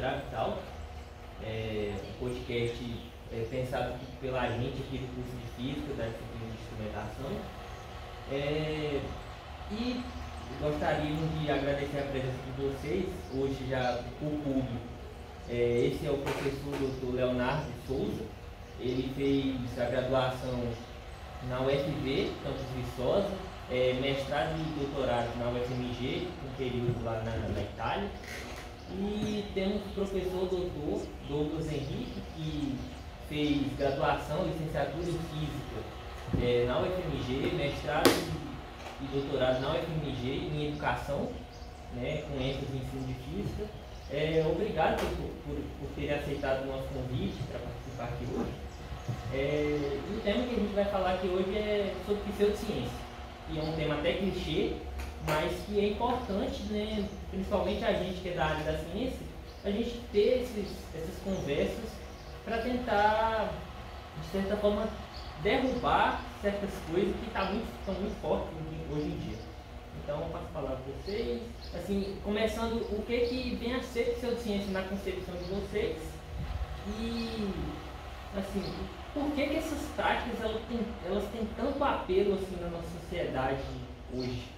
Gravital, um podcast pensado pela gente aqui do curso de Física, da disciplina de Instrumentação. E gostaríamos de agradecer a presença de vocês, hoje já o público. Esse é o professor Dr. Leonardo Souza. Ele fez a graduação na UFV, Campus Viçosa, mestrado e doutorado na UFMG, um período lá na Itália. E temos o professor Dr. Douglas Henrique, que fez graduação, licenciatura em Física na UFMG, mestrado e doutorado na UFMG em Educação, né, com ênfase em ensino de Física. Obrigado por ter aceitado o nosso convite para participar aqui hoje. O tema que a gente vai falar aqui hoje é sobre pseudociência, que é um tema até clichê, mas que é importante, né, principalmente a gente que é da área da ciência, a gente ter essas conversas para tentar, de certa forma, derrubar certas coisas que estão muito fortes hoje em dia. Então, eu passo a palavra para vocês. Assim, começando, o que vem a ser pseudociência na concepção de vocês e, assim, por que essas práticas elas têm tanto apelo assim, na nossa sociedade hoje?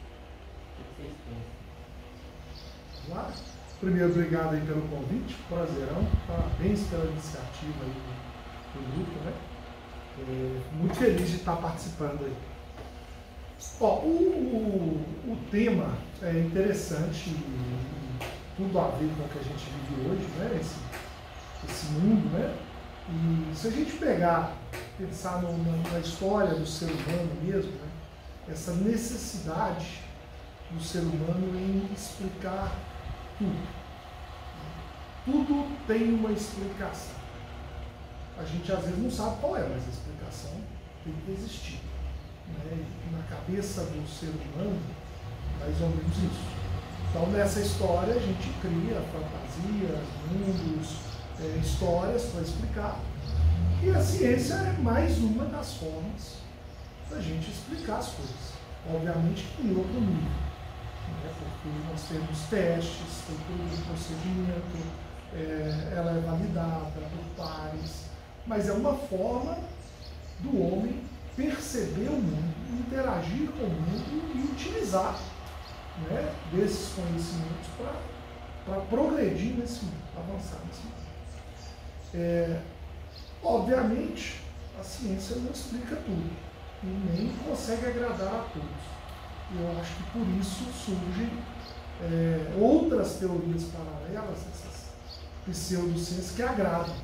O que vocês pensam? Lá. Primeiro, obrigado aí pelo convite, prazerão, parabéns pela iniciativa aí do grupo, né? Muito feliz de estar participando aí. Ó, o tema é interessante e tudo a ver com o que a gente vive hoje, né? Esse mundo, né? E se a gente pensar na história do ser humano mesmo, né? Essa necessidade do ser humano em explicar tudo. Tudo tem uma explicação. A gente às vezes não sabe qual é, mas a explicação tem que existir. Né? Na cabeça do ser humano, mais ou menos isso. Então, nessa história, a gente cria fantasias, mundos, histórias para explicar. E a ciência é mais uma das formas da gente explicar as coisas. Obviamente que em outro nível. Né? Porque nós temos testes, tem todo um procedimento, ela é validada por pares, mas é uma forma do homem perceber o mundo, interagir com o mundo e utilizar, né, desses conhecimentos para progredir nesse mundo, avançar nesse mundo. Obviamente, a ciência não explica tudo e nem consegue agradar a todos. Eu acho que por isso surgem outras teorias paralelas, essas pseudociências que agradam.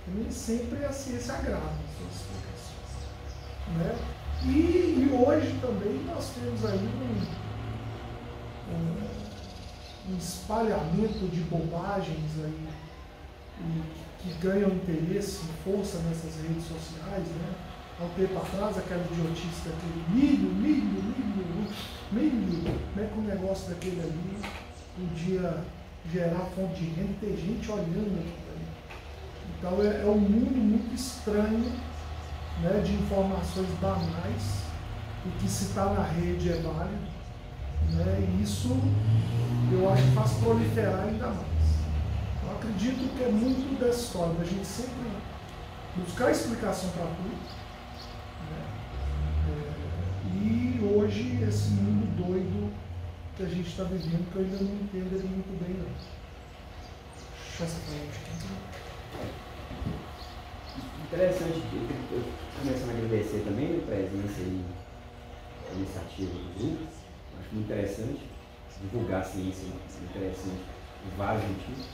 E nem sempre a ciência agrada as suas explicações. Né? E hoje também nós temos aí um espalhamento de bobagens aí, que ganham interesse e força nessas redes sociais. Né? Há um tempo atrás, aquela idiotice daquele milho, né? Com o negócio daquele ali podia gerar fonte de renda e ter gente olhando aquilo ali. Então é um mundo muito estranho, né, de informações banais, e que se está na rede é válido, né, e isso eu acho que faz proliferar ainda mais. Eu acredito que é muito dessa história, da gente sempre buscar explicação para tudo, né, e hoje esse mundo doido que a gente está vivendo, que eu ainda não entendo ele muito bem, não. Deixa eu Interessante, eu começando a agradecer também a presença e a iniciativa do grupo. Acho muito interessante divulgar a ciência, interessante em vários motivos.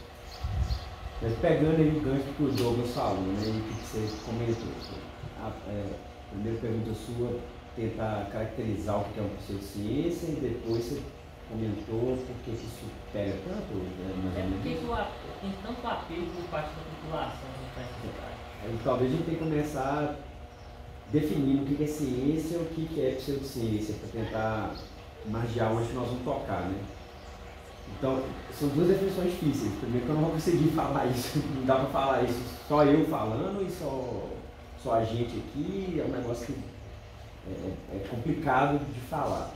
Mas pegando aí o gancho que o Douglas falou, né, e o que você comentou. A primeira pergunta sua, tentar caracterizar o que é uma pseudociência, e depois você comentou por que isso pega tanto, né, Porque tem tanto apelo por parte da população para essa cidade. Talvez a gente tenha que começar definindo o que é ciência e o que é pseudociência, para tentar margear onde nós vamos tocar, né? Então, são duas definições difíceis. Primeiro que eu não vou conseguir falar isso, não dá para falar isso só eu falando e só a gente aqui, é um negócio que é complicado de falar.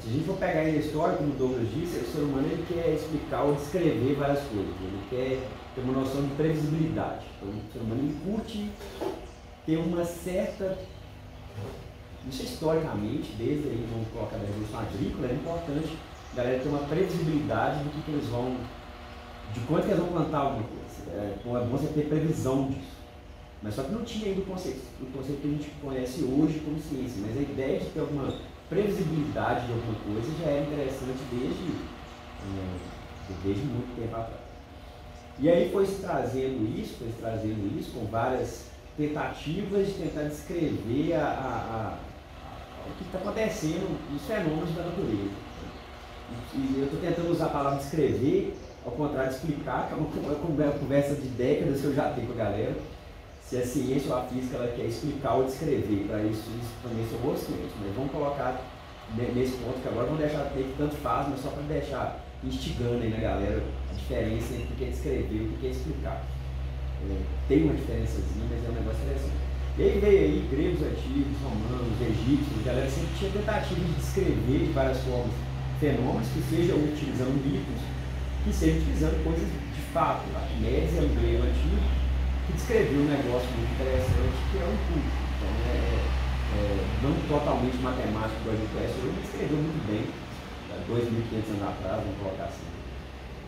Se a gente for pegar aí a história, como o Douglas disse, o ser humano ele quer explicar ou descrever várias coisas, ele quer tem uma noção de previsibilidade. Então, o ser humano curte ter uma certa, isso historicamente, desde aí, vamos colocar da Revolução Agrícola, é importante a galera ter uma previsibilidade do que eles vão, de quanto que eles vão plantar alguma coisa. É bom você ter previsão disso. Mas só que não tinha ainda o conceito que a gente conhece hoje como ciência, mas a ideia de ter alguma previsibilidade de alguma coisa já era interessante desde muito tempo atrás. E aí foi se trazendo isso com várias tentativas de tentar descrever o que está acontecendo nos fenômenos da natureza. E eu estou tentando usar a palavra descrever, ao contrário de explicar, que é uma conversa de décadas que eu já tenho com a galera. Se a ciência ou a física ela quer explicar ou descrever, para isso também são outros clientes, mas vamos colocar nesse ponto que agora vamos deixar ter que tanto faz, mas só para deixar instigando aí na galera a diferença entre o que é descrever e o que é explicar. Tem uma diferençazinha, mas é um negócio interessante. E aí veio aí gregos antigos, romanos, egípcios, a galera sempre tinha tentativa de descrever de várias formas fenômenos, que seja utilizando mitos, que seja utilizando coisas de fato. Arquimedes é um grego antigo que descreveu um negócio muito interessante que é um culto. Então, não totalmente matemático do Agilton, ele descreveu muito bem, 2.500 anos atrás, vamos colocar assim.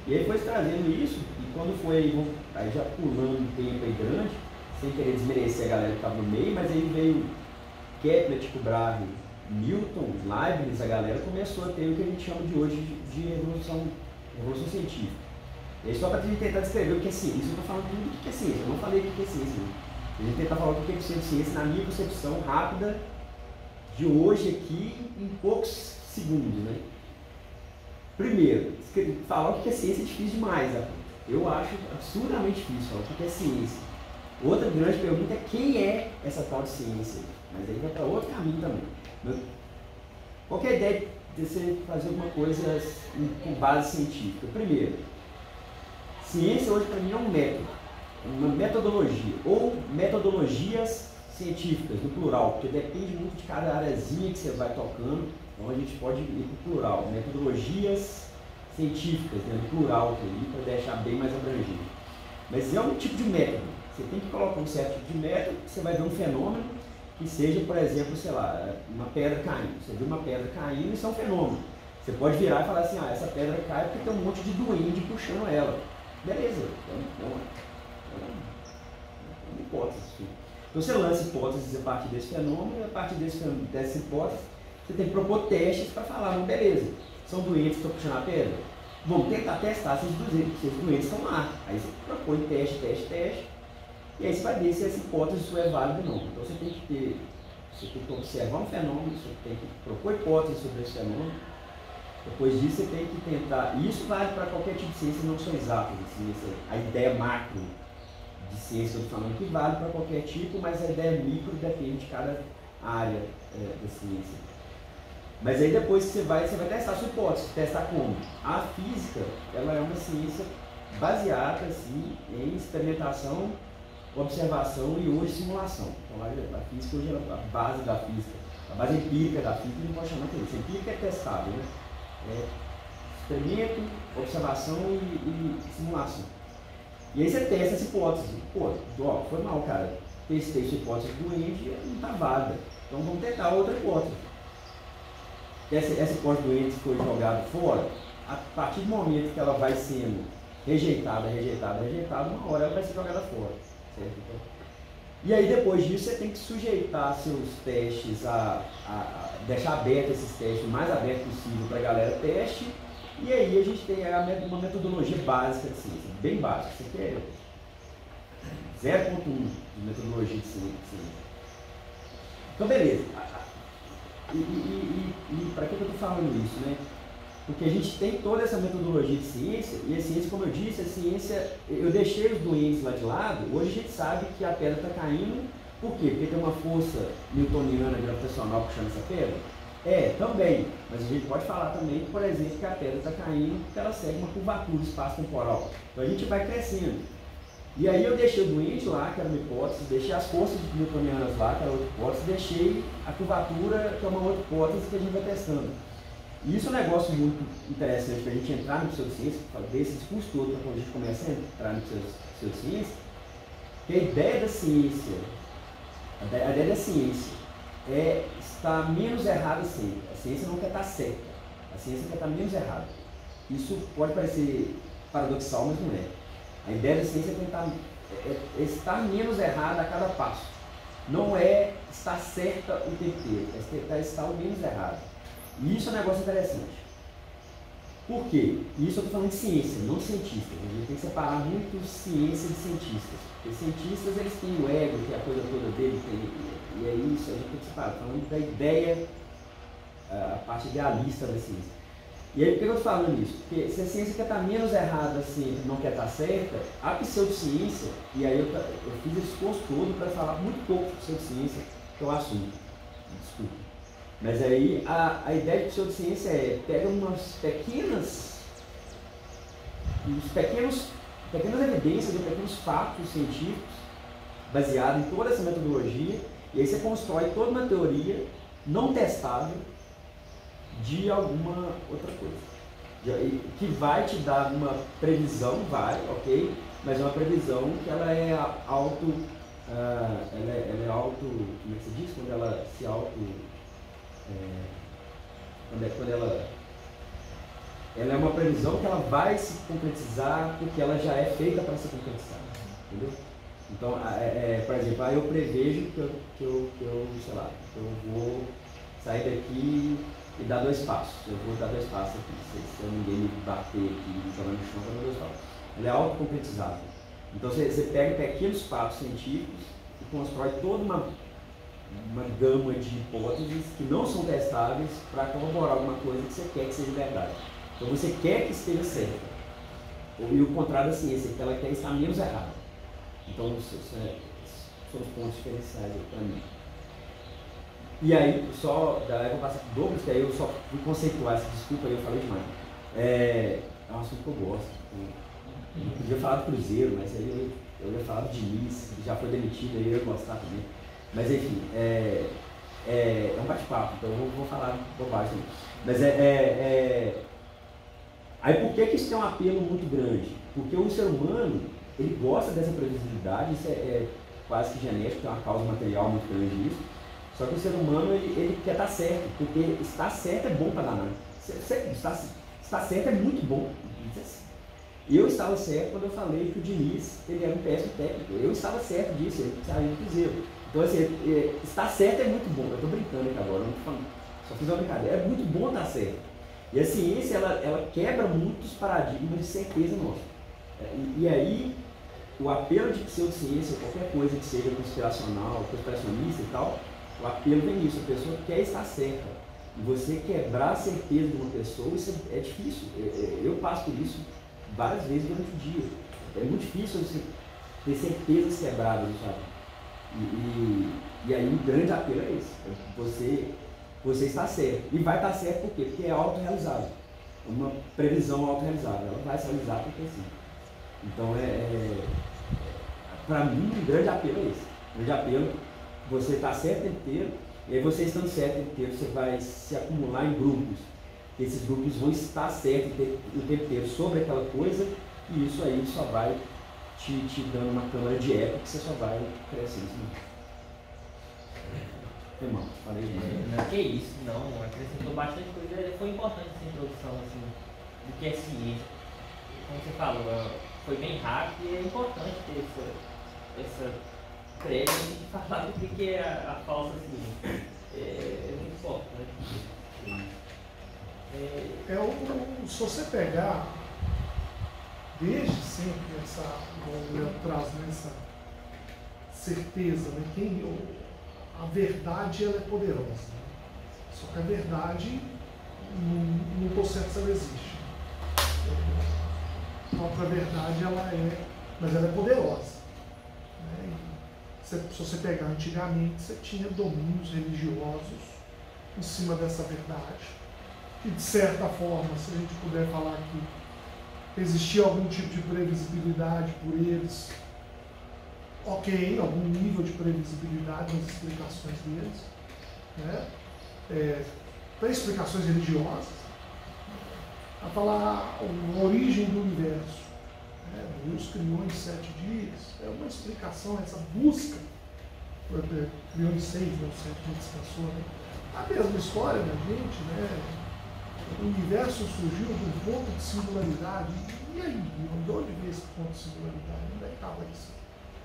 E aí foi trazendo isso, e quando foi, aí já pulando um tempo aí grande, sem querer desmerecer a galera que estava no meio, mas aí veio Kepler, Tycho Brahe, Newton, Leibniz, a galera começou a ter o que a gente chama de hoje de revolução científica. E aí só para a gente tentar descrever o que é ciência, eu estou falando tudo o que é ciência, eu não falei o que é ciência. Né? A gente tentar falar o que é ciência na minha concepção rápida de hoje aqui em poucos segundos. Né? Primeiro, falar o que é ciência é difícil demais. Né? Eu acho absurdamente difícil falar o que é ciência. Outra grande pergunta é quem é essa tal de ciência. Mas aí vai para outro caminho também. Qual é a ideia de você fazer alguma coisa com base científica? Primeiro, ciência hoje para mim é um método, uma metodologia, ou metodologias científicas, no plural, porque depende muito de cada areazinha que você vai tocando, então a gente pode ir para o plural, metodologias científicas, né, no plural, para deixar bem mais abrangente. Mas é um tipo de método, você tem que colocar um certo tipo de método, você vai ver um fenômeno que seja, por exemplo, sei lá, uma pedra caindo. Você viu uma pedra caindo, isso é um fenômeno. Você pode virar e falar assim, essa pedra cai porque tem um monte de duende puxando ela. Beleza, é uma hipótese. Então você lança hipóteses a partir desse fenômeno, e a partir dessa hipótese, você tem que propor testes para falar, não, beleza, são doentes que estão puxando a pedra? Vamos tentar testar se esses doentes estão lá. Aí você propõe teste, e aí você vai ver se essa hipótese sua é válida ou não. Então você tem que observar um fenômeno, você tem que propor hipóteses sobre esse fenômeno. Depois disso você tem que tentar, e isso vale para qualquer tipo de ciência, não são exatas, assim, a ideia macro de ciência que eu estou falando que vale para qualquer tipo, mas a ideia micro depende de cada área da ciência. Mas aí depois que você vai testar a sua hipótese, testar como? A física, ela é uma ciência baseada assim, em experimentação, observação e hoje simulação. Então a física hoje é a base da física, a base empírica da física, não pode chamar de isso. Empírica é testável, né? Experimento, observação e simulação. E aí você testa essa hipótese. Pô, foi mal, cara. Testei sua hipótese doente e não está válida. Então vamos tentar outra hipótese. Essa hipótese doente foi jogada fora, a partir do momento que ela vai sendo rejeitada, uma hora ela vai ser jogada fora. Certo? Então, e aí depois disso você tem que sujeitar seus testes a deixar aberto esses testes, o mais aberto possível para a galera teste, e aí a gente tem uma metodologia básica de ciência, bem básica, isso aqui é 0.1 de metodologia de ciência. Então beleza, e para que eu estou falando isso, né? Porque a gente tem toda essa metodologia de ciência, e a ciência, como eu disse, a ciência, eu deixei os doentes lá de lado, hoje a gente sabe que a pedra está caindo, por quê? Porque tem uma força newtoniana gravitacional puxando essa pedra? Também, mas a gente pode falar também, por exemplo, que a pedra está caindo porque ela segue uma curvatura espaço-temporal. Então a gente vai crescendo. E aí eu deixei o doente lá, que era uma hipótese, deixei as forças newtonianas lá, que era outra hipótese, deixei a curvatura, que é uma outra hipótese que a gente vai testando. E isso é um negócio muito interessante para a gente entrar no pseudociência, desse discurso todo, quando a gente começa a entrar no pseudociência, que a ideia da ciência, a ideia da ciência é estar menos errada sempre. A ciência não quer estar certa, a ciência quer estar menos errada. Isso pode parecer paradoxal, mas não é. A ideia da ciência é estar menos errada a cada passo. Não é estar certa o tempo inteiro, é estar o menos errado. E isso é um negócio interessante. Por quê? E isso eu estou falando de ciência, não de cientistas. A gente tem que separar muito ciência de cientistas. Porque cientistas, eles têm o ego, que é a coisa toda dele, e é isso, a gente tem que separar. Falando da ideia, a parte idealista da ciência. E aí, por que eu estou falando isso? Porque se a ciência quer estar menos errada assim, não quer estar certa, a pseudociência, e aí eu fiz esse curso todo para falar muito pouco de pseudociência, que é o assunto. Desculpa. Mas aí a ideia de pseudociência é, pega pequenas evidências, pequenos fatos científicos, baseados em toda essa metodologia, e aí você constrói toda uma teoria não testável de alguma outra coisa. Que vai te dar uma previsão, ok? Mas é uma previsão que ela é auto, ela é auto, como é que se diz? Quando ela se auto, quando ela é uma previsão que ela vai se concretizar porque ela já é feita para se concretizar, entendeu? Então, por exemplo, eu prevejo que eu vou sair daqui e dar 2 passos. Eu vou dar 2 passos aqui. Se ninguém me bater aqui e jogar no chão, eu vou dar 2 passos. Ela é autoconcretizável. Então você pega pequenos fatos científicos e constrói toda uma gama de hipóteses que não são testáveis para corroborar alguma coisa que você quer que seja verdade. Então você quer que esteja certa. E o contrário da ciência, que ela quer estar menos errada. Então, são os pontos diferenciais para mim. E aí, eu vou passar para o Douglas, que aí eu só fui conceituar essa desculpa aí, eu falei demais. É um assunto que eu gosto. Eu podia falar do Cruzeiro, mas aí eu ia falar do Diniz, que já foi demitido, aí eu ia gostar também. Mas enfim, é um bate-papo, então eu vou falar bobagem. Mas aí por que isso tem um apelo muito grande? Porque o ser humano, ele gosta dessa previsibilidade, isso é quase que genético, tem uma causa material muito grande nisso. Só que o ser humano, ele quer estar certo, porque estar certo é bom para danar. Estar certo é muito bom. Eu estava certo quando eu falei que o Diniz ele era um péssimo técnico. Eu estava certo disso, ele saiu do Cruzeiro. Então, assim, estar certo é muito bom. Eu estou brincando aqui agora, não estou falando, só fiz uma brincadeira. É muito bom estar certo. E a ciência, ela quebra muitos paradigmas de certeza nossa. E aí, o apelo de pseudociência, qualquer coisa que seja conspiracional, conspiracionista e tal, o apelo vem nisso, a pessoa quer estar certa. E você quebrar a certeza de uma pessoa, isso é difícil. Eu passo por isso várias vezes durante o dia. É muito difícil você ter certezas quebradas, sabe? E aí o grande apelo é esse. Você está certo. E vai estar certo por quê? Porque é autorrealizável. É uma previsão autorrealizável. Ela vai se realizar porque sim. Então para mim, o grande apelo é esse. O grande apelo, você está certo o tempo inteiro, e aí você estando certo o tempo inteiro, você vai se acumular em grupos. Esses grupos vão estar certos o tempo inteiro sobre aquela coisa, e isso aí só vai te dando uma câmara de eco que você só vai crescendo. Irmão, falei demais. Não, que isso, não, acrescentou bastante coisa, foi importante essa introdução assim, do que é ciência. Como você falou, foi bem rápido e é importante ter essa crédito de falar do que é a falsa ciência. É muito importante. Se você pegar, desde sempre, essa certeza, né? A verdade ela é poderosa. Né? Só que a verdade, não estou certo se ela existe. A própria verdade, mas ela é poderosa. Né? Se você pegar antigamente, você tinha domínios religiosos em cima dessa verdade. E de certa forma, se a gente puder falar que existia algum tipo de previsibilidade por eles, ok, algum nível de previsibilidade nas explicações deles, né? Para explicações religiosas, a falar a origem do universo. Deus criou em 7 dias. É uma explicação, essa busca. Criou em 6, né? O 7 dias descansou. Né? A mesma história da gente, né? O universo surgiu de um ponto de singularidade. E aí, de onde veio esse ponto de singularidade? Onde é que estava isso?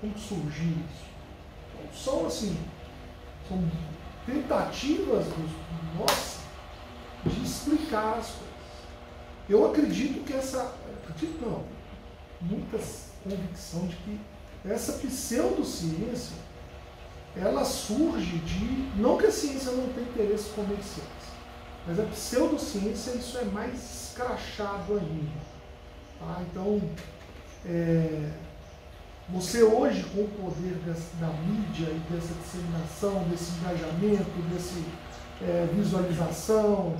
Como surgiu isso? Então, são assim, são tentativas nossas de explicar as coisas. Eu acredito que muita convicção de que essa pseudociência, ela surge de, não que a ciência não tenha interesses comerciais, mas a pseudociência, isso é mais escrachado ainda. Tá? Então, você hoje, com o poder da mídia e dessa disseminação, desse engajamento, dessa visualização,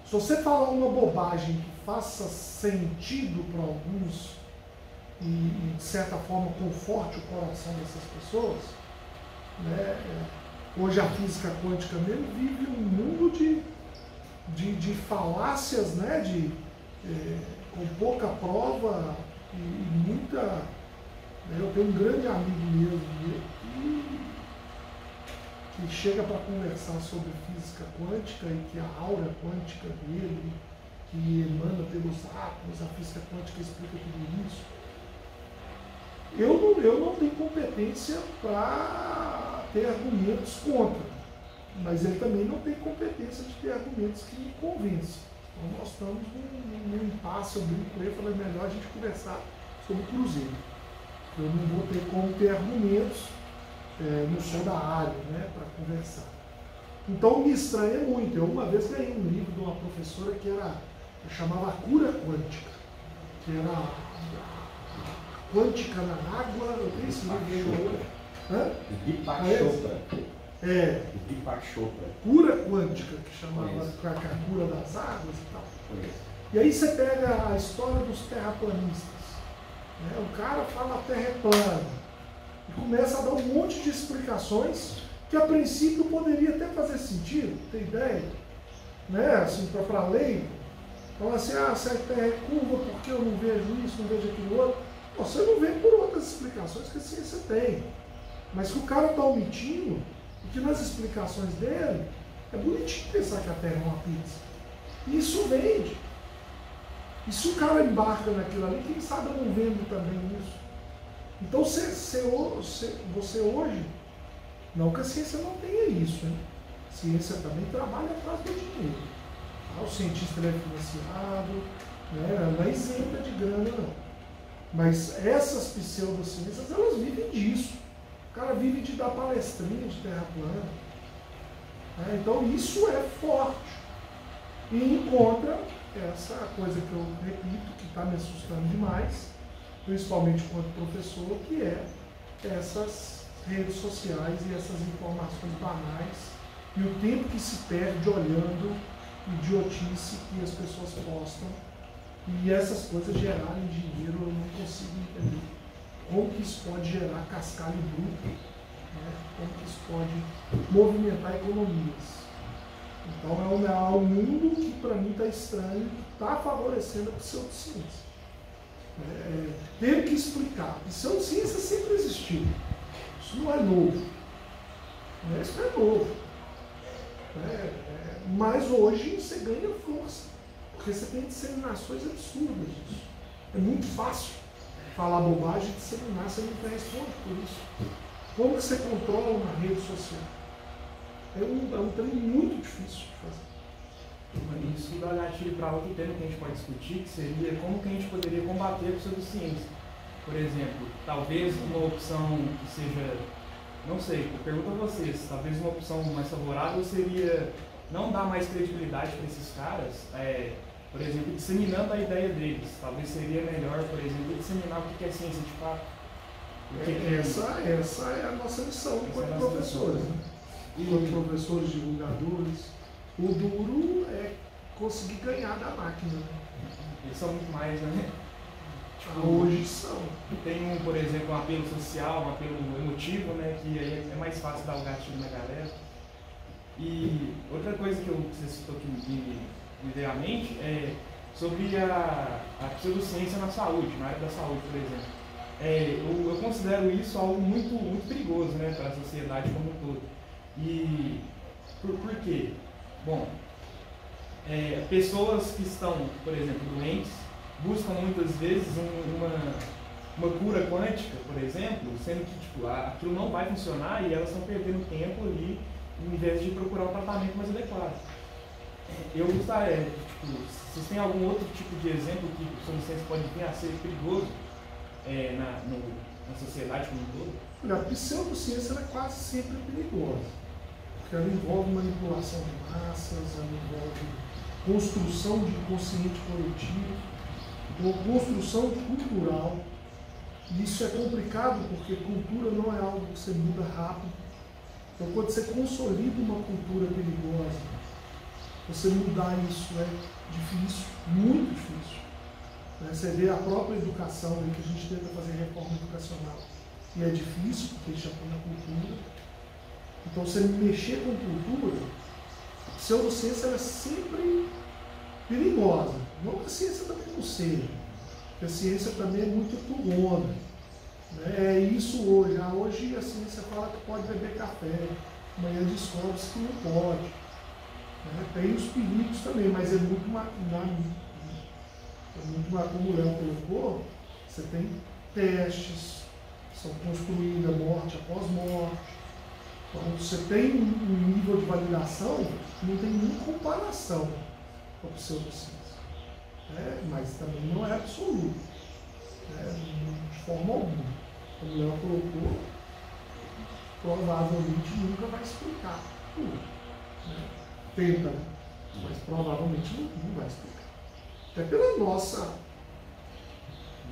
se você falar uma bobagem que faça sentido para alguns e, de certa forma, conforte o coração dessas pessoas, né? Hoje a física quântica mesmo vive um mundo de falácias, né? Com pouca prova e muita... Eu tenho um grande amigo mesmo que chega para conversar sobre física quântica e que a aura quântica dele, que emana pelos átomos, a física quântica explica tudo isso. Eu não tenho competência para ter argumentos contra, mas ele também não tem competência de ter argumentos que me convençam. Então nós estamos num impasse, eu brinco com ele, falei, melhor a gente conversar sobre o Cruzeiro. Eu não vou ter como ter argumentos, não sou da área, né, para conversar. Então me estranha muito. Eu uma vez ganhei um livro de uma professora que chamava Cura Quântica, que era quântica na água, eu tenho esse livro aí. Deepak Chopra. Deepak Chopra. Cura quântica, que chamava a cura das águas e tal. E aí você pega a história dos terraplanistas. O cara fala a Terra é plana e começa a dar um monte de explicações que a princípio poderia até fazer sentido, tem ideia? Né? Assim, para a lei, falar assim, se a Terra é curva, por que eu não vejo isso, não vejo aquilo outro? Você não vê por outras explicações que a ciência tem. Mas que o cara está omitindo, e que nas explicações dele, é bonitinho pensar que a Terra é uma pizza. E isso vende. E se o cara embarca naquilo ali, quem sabe eu não vendo também isso? Então você hoje, não que a ciência não tenha isso, hein? A ciência também trabalha atrás do dinheiro. O cientista é financiado, né? Não é isenta de grana não. Mas essas pseudociências, elas vivem disso. O cara vive de dar palestrinha de terra plana. Então isso é forte. E encontra essa coisa que eu repito, que está me assustando demais, principalmente enquanto professor, que é essas redes sociais e essas informações banais e o tempo que se perde olhando idiotice que as pessoas postam e essas coisas gerarem dinheiro. Eu não consigo entender como que isso pode gerar cascalho bruto, né? Como que isso pode movimentar economias. Então é um mundo que para mim está estranho, está favorecendo a pseudociência. Ter que explicar. Pseudociência sempre existiu. Isso não é novo. Isso não é novo. Mas hoje você ganha força. Porque você tem disseminações absurdas disso. É muito fácil falar bobagem e disseminar, você não responde por isso. Como que você controla uma rede social? É um trem muito difícil de fazer. Isso dá gatilho para outro tema que a gente pode discutir, que seria como que a gente poderia combater a pseudociência. Por exemplo, talvez uma opção que seja, não sei, eu pergunto a vocês, talvez uma opção mais favorável seria não dar mais credibilidade para esses caras, por exemplo, disseminando a ideia deles. Talvez seria melhor, por exemplo, disseminar o que é ciência de fato. Essa é a nossa missão enquanto professores. Né? Enquanto professores, divulgadores. O duro é conseguir ganhar da máquina. Eles são muito mais, né? Hoje são. Tem, por exemplo, um apelo social, um apelo emotivo, né? Que aí é mais fácil dar o gatilho na galera. E outra coisa que você citou que me veio à mente é sobre a pseudociência na saúde, na área da saúde, por exemplo. Eu considero isso algo muito perigoso, né, para a sociedade como um todo. E por quê? Bom, pessoas que estão, por exemplo, doentes, buscam muitas vezes uma cura quântica, por exemplo, sendo que tipo, aquilo não vai funcionar e elas estão perdendo tempo ali, em vez de procurar um tratamento mais adequado. Eu gostaria, tipo, vocês têm algum outro tipo de exemplo que o pseudociência pode vir a ser perigoso na sociedade como um todo? A pseudociência é quase sempre perigosa, porque ela envolve manipulação de massas, ela envolve construção de inconsciente coletivo, ou construção cultural. E isso é complicado porque cultura não é algo que você muda rápido. Então, quando você consolida uma cultura perigosa, você mudar isso é difícil, muito difícil. Você vê a própria educação, que a gente tenta fazer reforma educacional, e é difícil porque já põe na cultura. Então, você mexer com cultura, a pseudociência é sempre perigosa. Não que a ciência também não seja, porque a ciência também é muito turona. É isso hoje. Hoje a ciência fala que pode beber café, amanhã descobre-se que não pode. Tem os perigos também, mas é muito mais, como o Léo colocou, você tem testes, são construídas morte após morte. Então você tem um nível de validação que não tem nem comparação com a pseudociência. Mas também não é absoluto, de forma alguma. Como o Léo colocou, provavelmente nunca vai explicar tudo. Tenta, mas provavelmente não vai explicar. Até pela nossa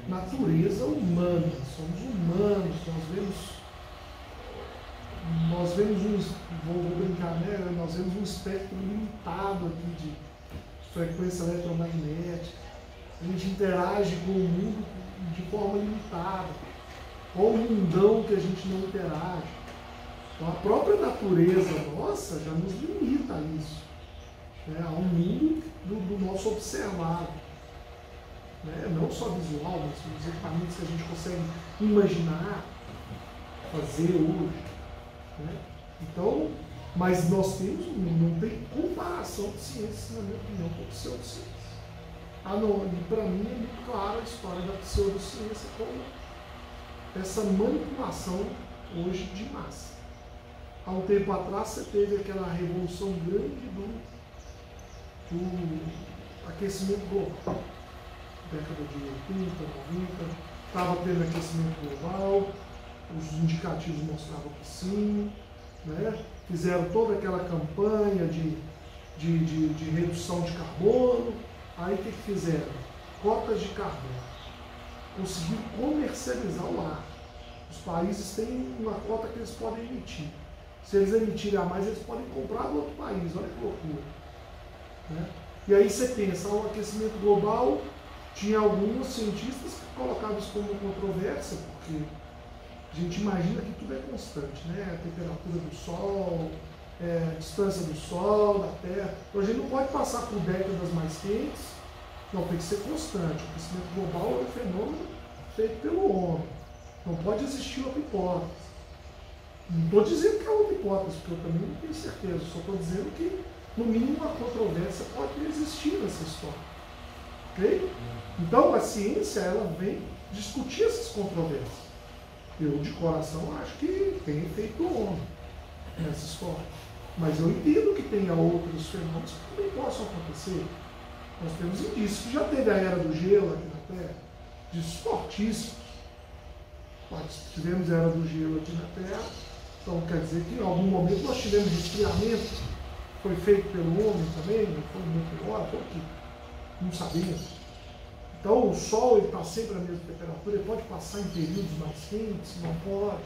natureza humana, somos humanos, nós vemos vou brincar, nós vemos um espectro limitado aqui de frequência eletromagnética, a gente interage com o mundo de forma limitada, ou o mundão que a gente não interage. Então a própria natureza nossa já nos limita a isso, ao mundo do nosso observado, não só visual, mas os equipamentos que a gente consegue imaginar, fazer hoje. Então, mas nós temos, não tem comparação de ciência, na minha opinião, com pseudociência. E para mim é muito clara a história da pseudociência como essa manipulação hoje de massa. Há um tempo atrás você teve aquela revolução grande do aquecimento global. Década de 80, 90, estava tendo aquecimento global, os indicativos mostravam que sim, fizeram toda aquela campanha de redução de carbono. Aí o que fizeram? Cotas de carbono. Conseguiram comercializar o ar. Os países têm uma cota que eles podem emitir. Se eles emitirem a mais, eles podem comprar do outro país. Olha que loucura. E aí você pensa, o aquecimento global, tinha alguns cientistas que colocavam isso como controvérsia, porque a gente imagina que tudo é constante, a temperatura do Sol, a distância do Sol, da Terra. Então a gente não pode passar por décadas mais quentes, não, tem que ser constante. O aquecimento global é um fenômeno feito pelo homem. Não pode existir outra hipótese. Não estou dizendo que é outra hipótese, porque eu também não tenho certeza, só estou dizendo que, no mínimo, uma controvérsia pode existir nessa história. Ok? Então a ciência ela vem discutir essas controvérsias. Eu, de coração, acho que tem efeito do homem nessa história. Mas eu entendo que tenha outros fenômenos que também possam acontecer. Nós temos indícios que já teve a era do gelo aqui na Terra, indícios fortíssimos. Tivemos a era do gelo aqui na Terra, então quer dizer que em algum momento nós tivemos esfriamento, foi feito pelo homem também, não foi muito pior, porque não sabemos. Então o Sol está sempre a mesma temperatura, ele pode passar em períodos mais quentes, não pode.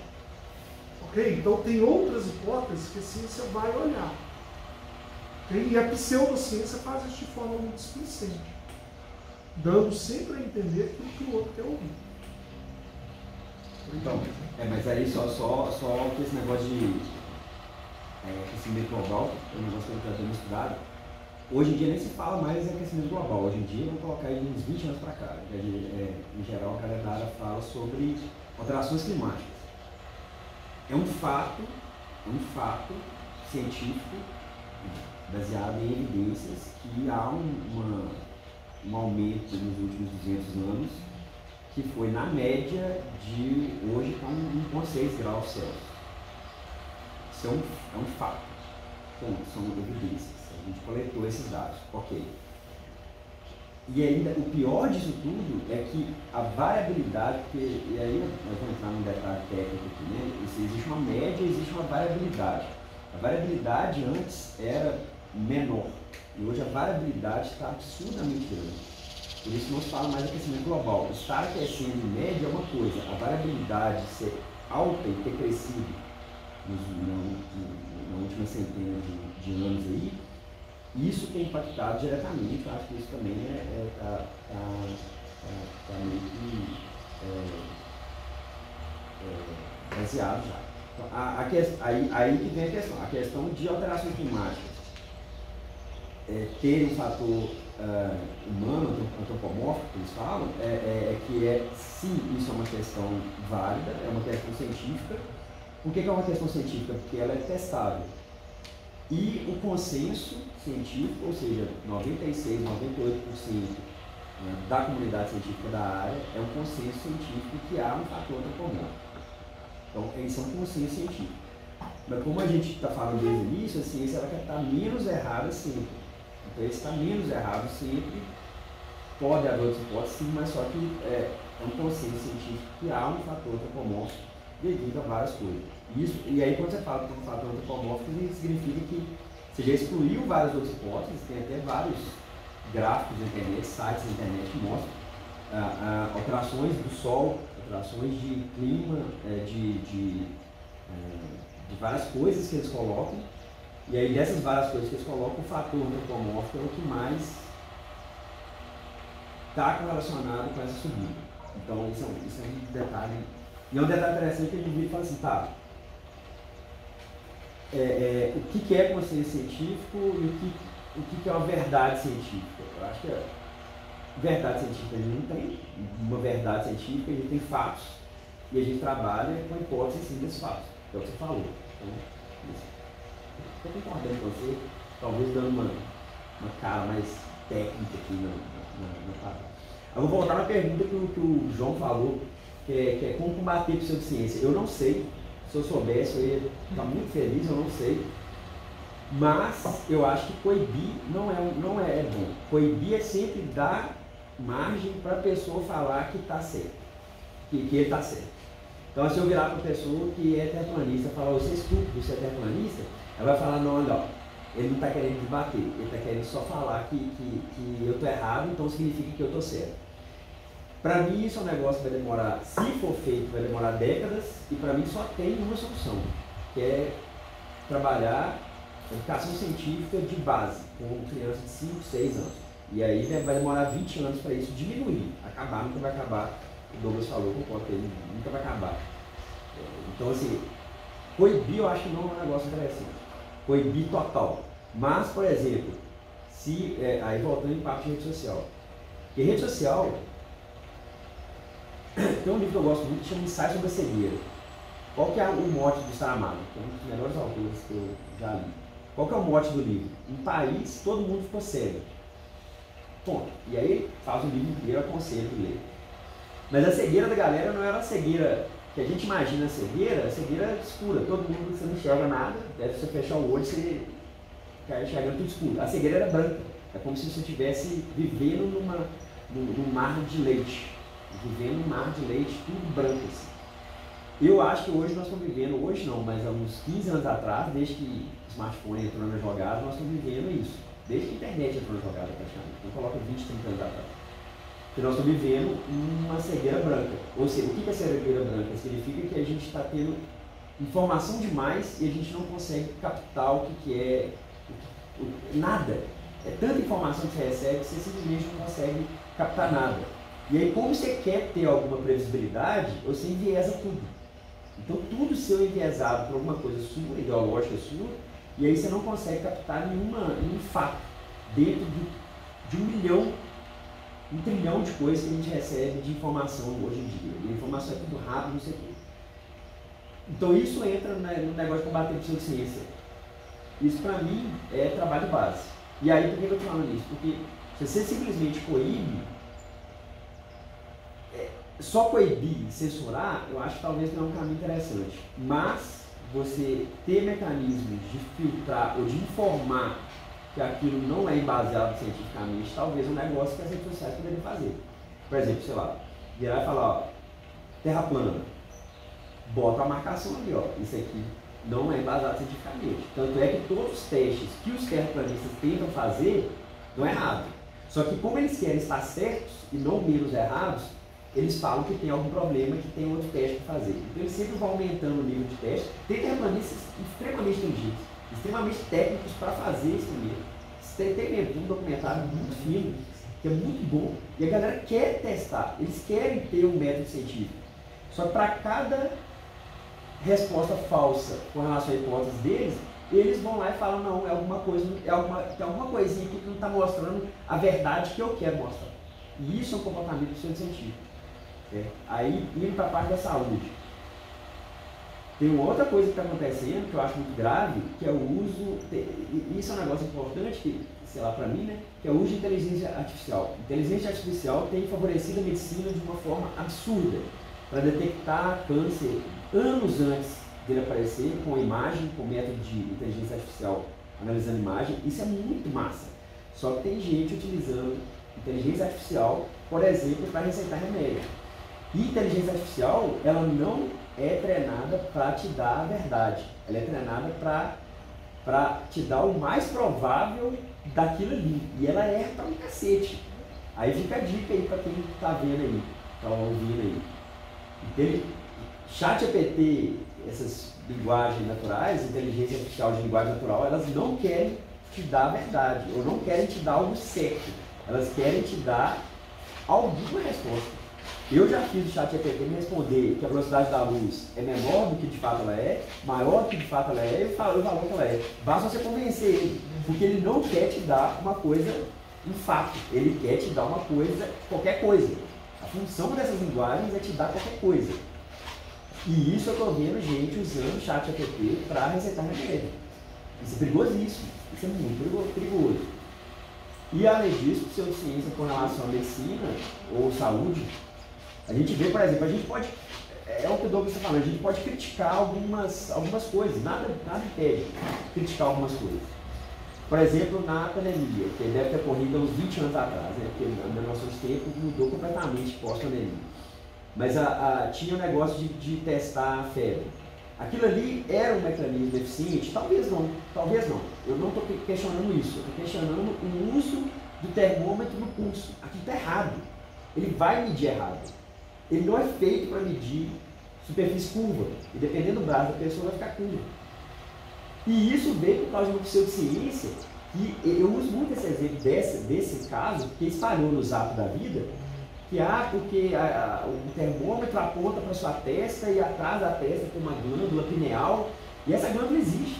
Ok? Então tem outras hipóteses que a ciência vai olhar. Okay? E a pseudociência faz isso de forma muito displicente, dando sempre a entender aquilo que o outro quer ouvir. Então, mas aí só que esse negócio de aquecimento global, é um negócio que eu estou estudado, Hoje em dia nem se fala mais em aquecimento global. Hoje em dia, vamos colocar aí uns 20 anos para cá. Em geral, a galera da área fala sobre alterações climáticas. É um fato científico, baseado em evidências, que há um aumento nos últimos 200 anos, que foi na média de hoje está 1,6 graus Celsius. Isso é um fato. Então, são evidências. A gente coletou esses dados. Ok. E ainda, o pior disso tudo é que a variabilidade, e aí nós vamos entrar num detalhe técnico aqui, né? Existe uma média, existe uma variabilidade. A variabilidade antes era menor, e hoje a variabilidade está absurdamente grande. Por isso não se fala mais de aquecimento global. Estar aquecendo em média é uma coisa, a variabilidade ser alta e ter crescido na última centena de anos aí, isso tem impactado diretamente. Eu acho que isso também está meio que baseado já. Então, aí que vem a questão de alterações climáticas. Ter um fator humano, antropomórfico, que eles falam, se isso é uma questão válida, é uma questão científica. Por que é uma questão científica? Porque ela é testável. E o consenso científico, ou seja, 96%, 98% da comunidade científica da área, é um consenso científico que há um fator antropomórfico. Então, isso é um consenso científico. Mas como a gente está falando desde o início, a ciência ela quer estar menos errada sempre. Então, ele está menos errado sempre. Pode haver outras hipóteses, sim, mas só que é um consenso científico que há um fator antropomórfico devido a várias coisas. E aí, quando você fala de um fator antropomórfico, significa que você já excluiu várias outras hipóteses, tem até vários gráficos na internet, sites na internet que mostram alterações do Sol, alterações de clima, de várias coisas que eles colocam. E aí, dessas várias coisas que eles colocam, o fator antropomórfico é o que mais está correlacionado com essa subida. Então, isso é um detalhe. E é um detalhe interessante que a gente vira e fala assim, tá, o que é consenso científico e o que é uma verdade científica. Eu acho que verdade científica a gente não tem, uma verdade científica, a gente tem fatos e a gente trabalha com a hipótese em cima desses fatos. É o que você falou. Então, estou concordando com você, talvez dando uma cara mais técnica aqui na parada. Eu vou voltar na pergunta que o João falou, que é como combater a pseudociência. Eu não sei. Se eu soubesse, eu ia estar muito feliz, eu não sei. Mas eu acho que coibir não é bom. Coibir é sempre dar margem para a pessoa falar que está certo, que ele está certo. Então, se eu virar para a pessoa que é terraplanista e falar, você é estúpido, você é terraplanista, ela vai falar, não, olha, ele não está querendo debater, ele está querendo só falar que eu estou errado, então significa que eu estou certo. Para mim, isso é um negócio que vai demorar, se for feito, vai demorar décadas, e para mim só tem uma solução, que é trabalhar educação científica de base, com crianças de 5, 6 anos. E aí vai demorar 20 anos para isso diminuir, acabar, nunca vai acabar. O Douglas falou, concordo com ele, nunca vai acabar. Então, assim, coibir eu acho que não é um negócio interessante. Coibir total. Mas, por exemplo, aí voltando em papo de rede social. Porque rede social, tem um livro que eu gosto muito que chama Ensaio sobre a Cegueira. Qual que é o mote do Saramago? Que é um dos melhores autores que eu já li. Qual que é o mote do livro? Um país, todo mundo ficou cego. Ponto. E aí faz o livro inteiro, aconselho de ler. Mas a cegueira da galera não era a cegueira que a gente imagina a cegueira escura. Todo mundo, você não enxerga nada, deve você fechar o olho, você cai enxergando tudo escuro. A cegueira era branca. É como se você estivesse vivendo num mar de leite. Vivendo num mar de leite, tudo branco assim. Eu acho que hoje nós estamos vivendo, hoje não, mas há uns 15 anos atrás, desde que o smartphone entrou na jogada, nós estamos vivendo isso. Desde que a internet entrou na jogada praticamente. Então coloca 20, 30 anos atrás. Que nós estamos vivendo uma cegueira branca. Ou seja, o que é cegueira branca? Significa que a gente está tendo informação demais e a gente não consegue captar o que é nada. É tanta informação que você recebe que você simplesmente não consegue captar nada. E aí, como você quer ter alguma previsibilidade, você enviesa tudo. Então, tudo seu é enviesado por alguma coisa sua, ideológica sua, e aí você não consegue captar nenhum fato. dentro de 1 milhão, 1 trilhão de coisas que a gente recebe de informação hoje em dia. E a informação é tudo rápido, não sei o quê. Então isso entra no negócio de combater a pseudociência. Isso para mim é trabalho base. E aí por que eu estou falando isso? Porque se você simplesmente coíbe, só coibir e censurar, eu acho que talvez não é um caminho interessante. Mas você ter mecanismos de filtrar ou de informar que aquilo não é embaseado cientificamente, talvez é um negócio que as redes sociais poderiam fazer. Por exemplo, sei lá, virar e falar, ó, terra plana, bota a marcação ali, ó, isso aqui não é embasado cientificamente. Tanto é que todos os testes que os terraplanistas tentam fazer não é errado. Só que como eles querem estar certos e não menos errados, eles falam que tem algum problema, que tem outro teste para fazer. Então eles sempre vão aumentando o nível de teste. Tem terraplanistas extremamente inteligentes, extremamente técnicos para fazer isso mesmo. Tem um documentário muito fino, que é muito bom, e a galera quer testar, eles querem ter um método científico. Só que para cada resposta falsa com relação à hipótese deles, eles vão lá e falam, não, é alguma coisa, tem alguma coisinha aqui que não está mostrando a verdade que eu quero mostrar. E isso é um comportamento pseudocientífico. Aí, indo para a parte da saúde. Tem uma outra coisa que está acontecendo, que eu acho muito grave, que é o uso, isso é um negócio importante, que, sei lá, para mim, né, que é o uso de inteligência artificial. Inteligência artificial tem favorecido a medicina de uma forma absurda, para detectar câncer anos antes dele aparecer, com imagem, com método de inteligência artificial analisando imagem. Isso é muito massa. Só que tem gente utilizando inteligência artificial, por exemplo, para receitar remédio. E inteligência artificial, ela não é treinada para te dar a verdade. Ela é treinada para te dar o mais provável daquilo ali. E ela erra para um cacete. Aí fica a dica aí para quem está vendo aí, está ouvindo aí. Então, ChatGPT, essas linguagens naturais, inteligência artificial de linguagem natural, elas não querem te dar a verdade, ou não querem te dar algo certo. Elas querem te dar alguma resposta. Eu já fiz o ChatGPT me responder que a velocidade da luz é menor do que de fato ela é, maior do que de fato ela é, e o valor que ela é. Basta você convencer ele, porque ele não quer te dar uma coisa, um fato. Ele quer te dar uma coisa, qualquer coisa. A função dessas linguagens é te dar qualquer coisa. E isso eu estou vendo gente usando o ChatGPT para receitar remédio. Isso é perigosíssimo. Isso é muito perigoso. E além disso, pseudociência com relação à medicina ou saúde, a gente vê, por exemplo, a gente pode, é o que o Douglas está falando, a gente pode criticar algumas coisas, nada impede criticar algumas coisas. Por exemplo, na pandemia, que deve ter ocorrido há uns 20 anos atrás, né, porque a nosso tempo mudou completamente pós-pandemia. Mas tinha um negócio de testar a febre. Aquilo ali era um mecanismo eficiente? Talvez não. Eu não estou questionando isso, eu estou questionando o uso do termômetro no pulso. Aquilo está errado. Ele vai medir errado. Ele não é feito para medir superfície curva. E dependendo do braço da pessoa, vai ficar curva. E isso veio por causa de uma pseudociência, que eu uso muito esse exemplo desse caso, que espalhou no zap da vida, que porque o termômetro aponta para sua testa e atrás da testa tem uma glândula pineal, e essa glândula existe.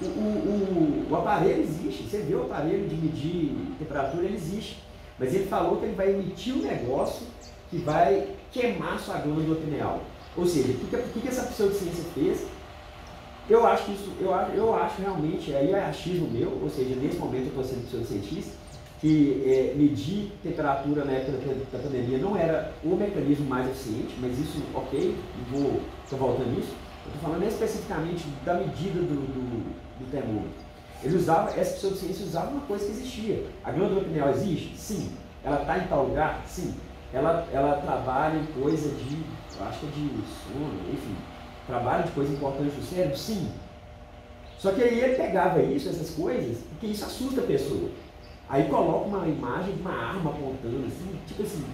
O aparelho existe, você vê o aparelho de medir temperatura, ele existe. Mas ele falou que ele vai emitir um negócio que vai queimar sua glândula pineal. Ou seja, o que essa pseudociência fez? Eu acho realmente, aí é achismo meu, ou seja, nesse momento eu estou sendo pseudocientista, que medir temperatura na época da pandemia não era o mecanismo mais eficiente, mas isso, ok, estou voltando nisso. Eu estou falando especificamente da medida do termômetro. Essa pseudociência usava uma coisa que existia. A glândula pineal existe? Sim. Ela está em tal lugar? Sim. Ela trabalha em coisa eu acho que é de sono, enfim, trabalha de coisa importante do cérebro? Sim. Só que aí ele pegava essas coisas, porque isso assusta a pessoa. Aí coloca uma imagem de uma arma apontando, assim, tipo assim,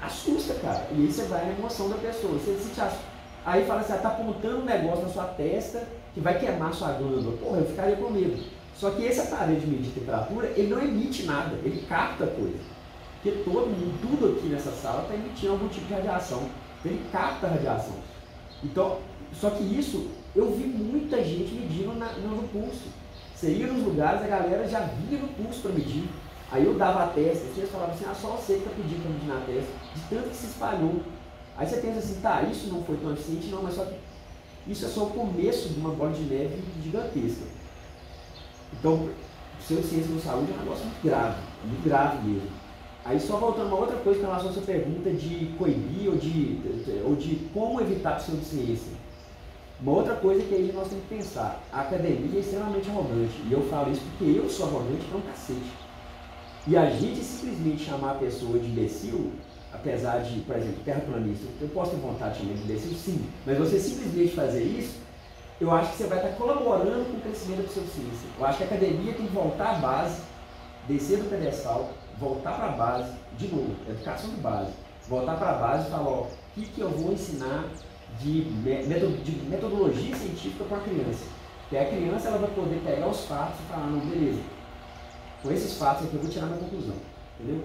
assusta, cara. E aí você vai na emoção da pessoa. Aí fala assim, tá apontando um negócio na sua testa que vai queimar sua glândula. Porra, eu ficaria com medo. Só que esse aparelho de medir temperatura, ele não emite nada, ele capta coisa. Porque tudo aqui nessa sala está emitindo algum tipo de radiação. Ele capta a radiação. Então, só que isso, eu vi muita gente medindo no pulso. Você ia nos lugares, a galera já via no pulso para medir. Aí eu dava a testa, eles falavam assim, só você que está pedindo para medir na testa, de tanto que se espalhou. Aí você pensa assim, tá, isso não foi tão eficiente, não, mas só que isso é só o começo de uma bola de neve gigantesca. Então, o pseudociência da saúde é um negócio muito grave mesmo. Aí só voltando uma outra coisa com relação à sua pergunta de coibir ou de como evitar a pseudociência. Uma outra coisa que aí nós temos que pensar, a academia é extremamente arrogante, e eu falo isso porque eu sou arrogante pra um cacete. E a gente simplesmente chamar a pessoa de imbecil, apesar de, por exemplo, terraplanista, eu posso ter vontade de chamar de imbecil, sim, mas você simplesmente fazer isso, eu acho que você vai estar colaborando com o crescimento da pseudociência. Eu acho que a academia tem que voltar à base, descer do pedestal, voltar para a base, de novo, educação de base, voltar para a base e falar, ó, o que eu vou ensinar de metodologia científica para a criança. Porque a criança ela vai poder pegar os fatos e falar, não, beleza, com esses fatos aqui eu vou tirar minha conclusão. Entendeu?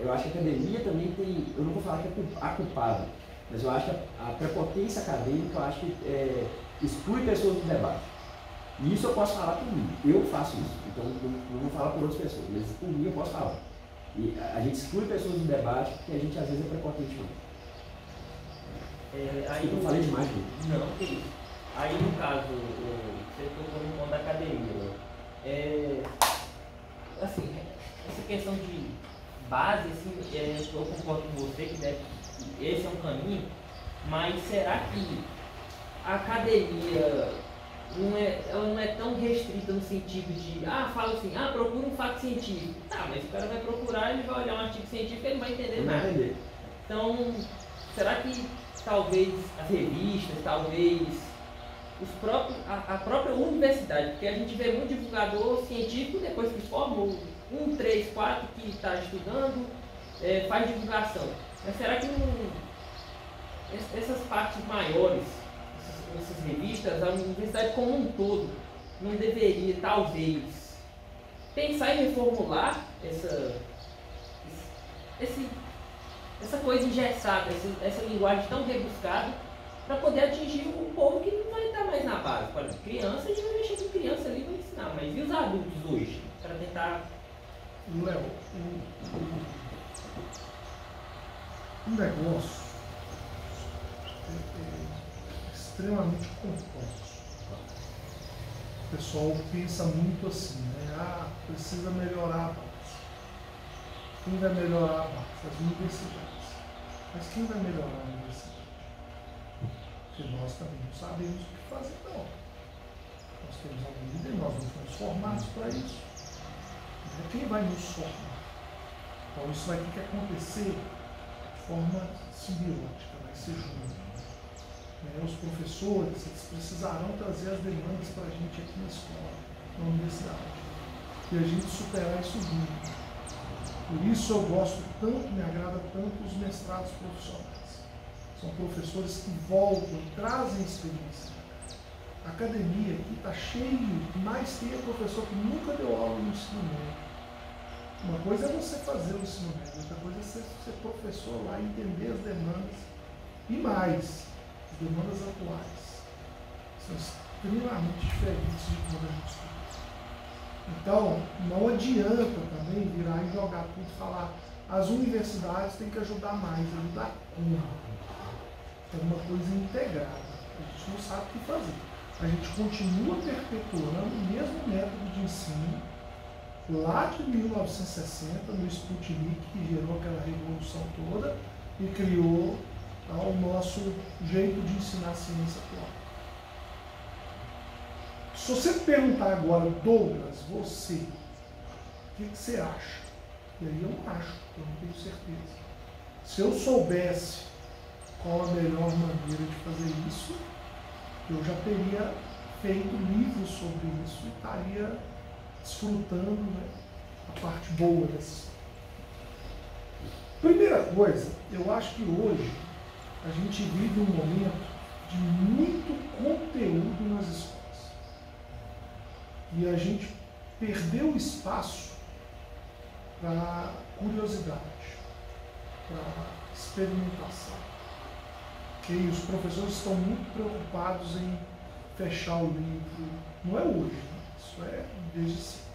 Eu acho que a academia também tem, eu não vou falar que é a culpada, mas eu acho que a prepotência acadêmica, eu acho que exclui pessoas do debate. E isso eu posso falar por mim, eu faço isso, então não vou falar por outras pessoas, mas por mim eu posso falar. E a gente exclui pessoas do debate porque a gente às vezes é prepotente mesmo. Aí eu falei demais, não, que isso. Aí no caso, você tocou no ponto da academia, assim, essa questão de base, assim, eu concordo com você que esse é um caminho, mas será que a academia ela não é tão restrita no sentido de, fala assim, procura um fato científico. Tá, mas o cara vai procurar, ele vai olhar um artigo científico e ele não vai entender nada. Então, será que talvez as revistas, talvez a própria universidade, porque a gente vê muito divulgador científico depois que forma, 1, 3, 4 que está estudando, faz divulgação. Mas será que essas partes maiores, essas revistas, a universidade como um todo, não deveria, talvez, pensar em reformular essa coisa engessada, essa linguagem tão rebuscada, para poder atingir um povo que não vai estar mais na base? Por exemplo, criança, a gente vai mexer com criança ali para ensinar, mas e os adultos hoje? Para tentar... Léo, o negócio é extremamente complexo. O pessoal pensa muito assim, né? Precisa melhorar a base. Quem vai melhorar a base? As universidades. Mas quem vai melhorar a universidade? Porque nós também não sabemos o que fazer, não. Nós temos a vida e nós não fomos formados para isso. Quem vai nos formar? Então isso vai ter que acontecer de forma simbiótica, vai ser junto. Os professores, eles precisarão trazer as demandas para a gente aqui na escola, na universidade. E a gente superar isso junto. Por isso eu gosto tanto, me agrada tanto os mestrados profissionais. São professores que voltam, trazem experiência. A academia aqui está cheio, mas tem professor que nunca deu aula no ensino médio. Uma coisa é você fazer o ensino médio, outra coisa é ser professor lá e entender as demandas. E mais, as demandas atuais são extremamente diferentes de quando a gente estuda. Então, não adianta também virar e jogar tudo e falar as universidades têm que ajudar mais, ajudar como? É uma coisa integrada. A gente não sabe o que fazer. A gente continua perpetuando o mesmo método de ensino lá de 1960, no Sputnik, que gerou aquela revolução toda e criou o nosso jeito de ensinar a ciência atual. Se você perguntar agora, Douglas, você, o que você acha? E aí eu não acho, eu não tenho certeza. Se eu soubesse qual a melhor maneira de fazer isso, eu já teria feito livros sobre isso e estaria desfrutando, né, a parte boa dessa história. Primeira coisa, eu acho que hoje a gente vive um momento de muito conteúdo nas escolas. E a gente perdeu espaço para curiosidade, para experimentação. E os professores estão muito preocupados em fechar o livro. Não é hoje, né? Isso é desde sempre.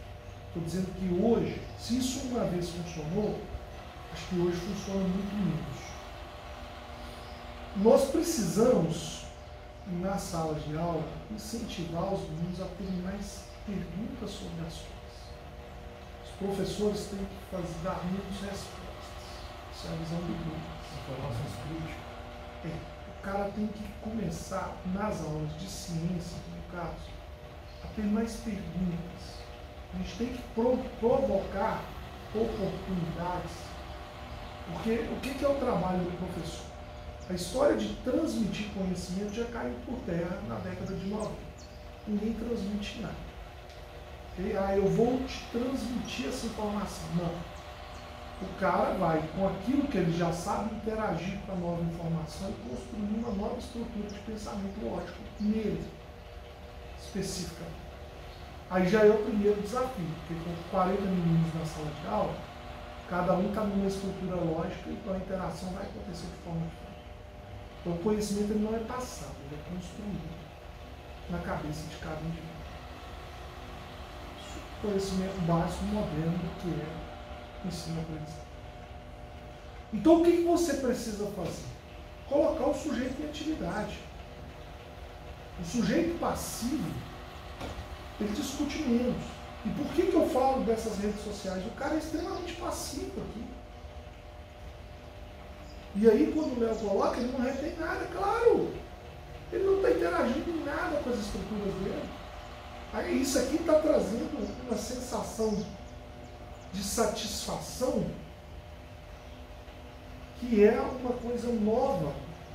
Estou dizendo que hoje, se isso uma vez funcionou, acho que hoje funciona muito menos. Nós precisamos, nas salas de aula, incentivar os meninos a terem mais perguntas sobre as coisas. Os professores têm que dar menos respostas. Essa é a visão do grupo. Informações críticas. O cara tem que começar, nas aulas de ciência, no caso, a ter mais perguntas. A gente tem que provocar oportunidades. Porque o que é o trabalho do professor? A história de transmitir conhecimento já caiu por terra na década de 90. Ninguém transmite nada. Okay? Eu vou te transmitir essa informação. Não. O cara vai, com aquilo que ele já sabe, interagir com a nova informação e construir uma nova estrutura de pensamento lógico nele, especificamente. Aí já é o primeiro desafio, porque com 40 meninos na sala de aula, cada um está numa estrutura lógica, então a interação vai acontecer de forma diferente. Então o conhecimento ele não é passado, ele é construído na cabeça de cada indivíduo. Isso é o conhecimento básico moderno do que é ensino-aprendizagem. Então o que você precisa fazer? Colocar o sujeito em atividade. O sujeito passivo, ele discute menos. E por que eu falo dessas redes sociais? O cara é extremamente passivo aqui. E aí, quando o Léo coloca, ele não retém nada, claro. Ele não está interagindo em nada com as estruturas dele. Aí, isso aqui está trazendo uma sensação de satisfação que é uma coisa nova,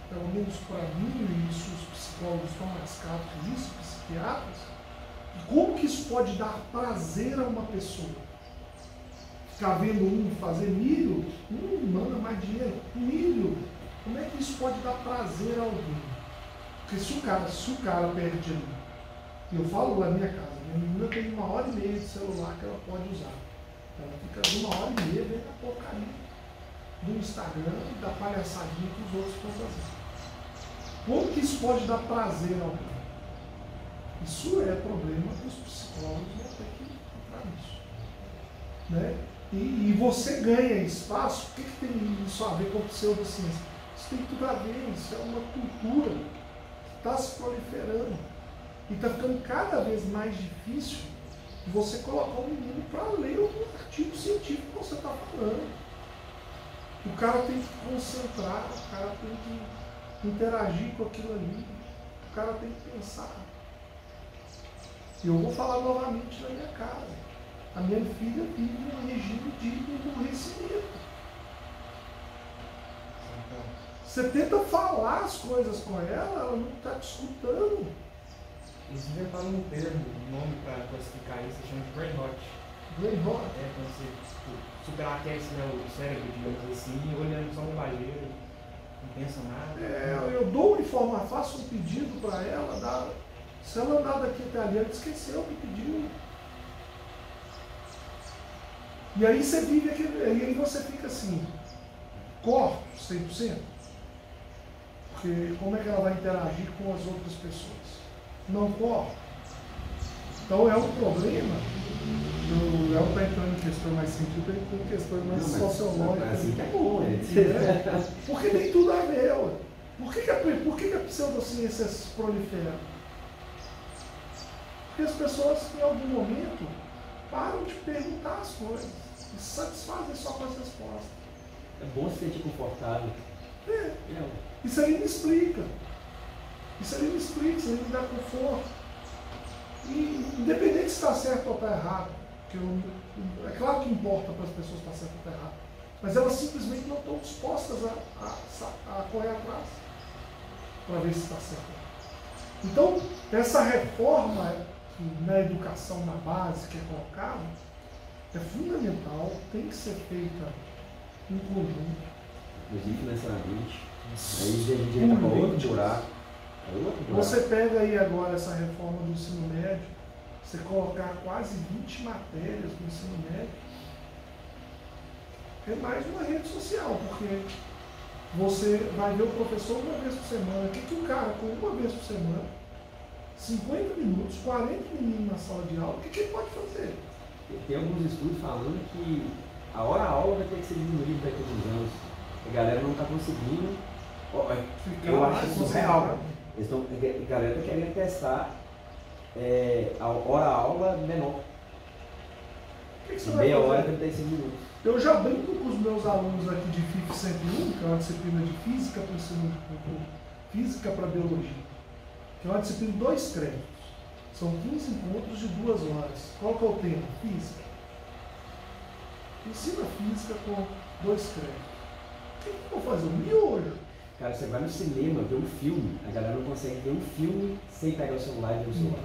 pelo menos para mim, e isso os psicólogos estão mais caros que isso, psiquiatras. Como que isso pode dar prazer a uma pessoa? Ficar vendo um fazer milho, manda mais dinheiro. Milho, como é que isso pode dar prazer a alguém? Porque se o cara perde ali, e eu falo lá na minha casa, minha menina tem 1h30 de celular que ela pode usar. Ela fica de 1h30 vendo a porcaria do Instagram e da palhaçadinha que os outros estão fazendo. Como que isso pode dar prazer a alguém? Isso é problema dos psicólogos vão ter que entrar nisso. Né? E você ganha espaço. O que tem isso a ver com pseudociência? Isso tem tudo a ver, isso é uma cultura que está se proliferando. E está ficando cada vez mais difícil você colocar o menino para ler o artigo científico que você está falando. O cara tem que concentrar, o cara tem que interagir com aquilo ali, o cara tem que pensar. E eu vou falar novamente na minha casa. A minha filha vive um regime de emburrecimento. Você tenta falar as coisas com ela não está te escutando. Eles inventaram um termo, um nome para classificar isso, se chama de brain rot. Brain rot? É, quando você superaquece, né, o cérebro, digamos assim, olhando só no bajeiro, não pensa nada. Eu dou uma informação, faço um pedido para ela, se ela andar daqui até ali, ela esqueceu o que pediu. E aí você vive aquele. E aí você fica assim, corto 100%. Porque como é que ela vai interagir com as outras pessoas? Não corto. Então é um problema. O Léo está entrando em questões mais científicas e em questões mais sociológicas. Assim que é bom, Porque tem tudo a ver, ué. Por que a pseudociência se prolifera? Porque as pessoas, em algum momento, param de perguntar as coisas e se satisfazem só com as respostas. É bom se sentir confortável. Isso aí me explica. Isso aí me dá conforto. E independente se está certo ou está errado, é claro que importa para as pessoas se está certo ou está errado, mas elas simplesmente não estão dispostas a correr atrás para ver se está certo. Então, essa reforma na educação, na base que é colocada, é fundamental, tem que ser feita em conjunto. Inclusive financeiramente. Aí a gente entra para outro buraco. Você pega aí agora essa reforma do ensino médio, você colocar quase 20 matérias no ensino médio, é mais uma rede social, porque você vai ver o professor uma vez por semana. O que o cara, com uma vez por semana, 50 minutos, 40 meninos na sala de aula, o que ele pode fazer? Tem alguns estudos falando que a hora-aula vai ter que ser diminuída daqui a uns anos. A galera não está conseguindo. Eu acho isso real. A galera está querendo testar a hora-aula menor. Meia hora, 35 minutos. Eu já brinco com os meus alunos aqui de FIF 101, que é uma disciplina de física para ensino, física para biologia, que é uma disciplina de 2 créditos. São 15 encontros de 2 horas. Qual que é o tema? Física. Ensina física com 2 créditos. O que eu vou fazer? Um miojo. Cara, você vai no cinema ver um filme, a galera não consegue ver um filme sem pegar o celular e ver o celular.